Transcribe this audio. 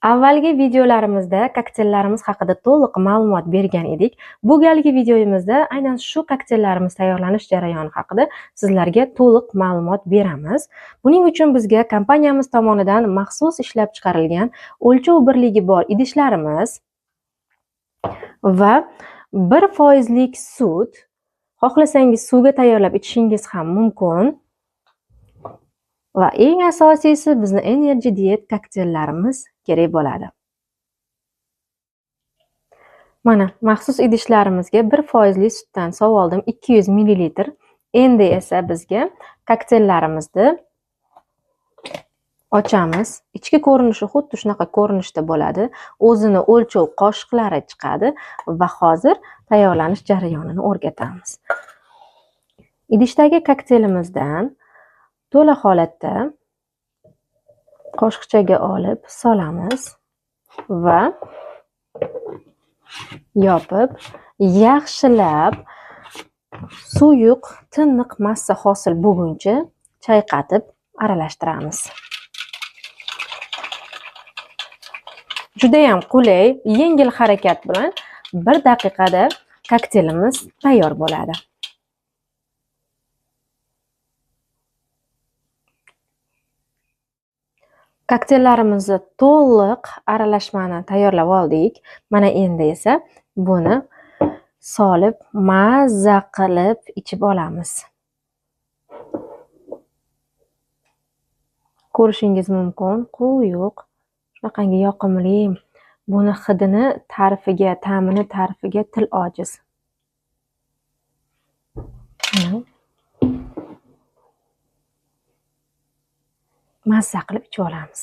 Avvalgi videolarimizda kokteyllarimiz haqida to'liq ma'lumot bergan edik. Bu galgi videomizda aynan shu kokteyllarimiz tayyorlanish jarayoni haqida sizlarga to'liq ma'lumot beramiz. Buning uchun bizga kompaniyamiz tomonidan maxsus ishlab chiqarilgan o'lchov birligi bor idishlarimiz va 1% sut, xohlasangiz suvga tayyorlab ichishingiz ham mumkin. Va eng asosiysi bizni Energy Diet kokteyllarimiz kerak bo'ladi. Mana maxsus idishlarimizga 1% sutdan sovoldim 200 ml. Endi esa bizga kokteyllarimizni ochamiz. Ichki ko'rinishi xuddi shunaqa ko'rinishda bo'ladi. O'zini o'lchov qoshiqlari chiqadi va hozir tayyorlanish jarayonini o'rgatamiz. Idishdagi kokteylimizdan to'la holatda qoshiqchaga olib solamiz va yopib, yaxshilab suyuq, tiniq massa hosil bo'lguncha chayqatib aralashtiramiz. Juda ham qulay, yengil harakat bilan 1 daqiqada kokteylimiz tayyor bo'ladi. Kokteyllarimizni to'liq aralashmani tayyorlab oldik. Mana endi esa buni solib, mazza qilib ichib olamiz. Ko'rishingiz mumkin, quyuq, shunaqangi yoqimli. Buni hidini ta'rifiga, ta'mini ta'rifiga til ojiz. Mazza qilib ichib olamiz.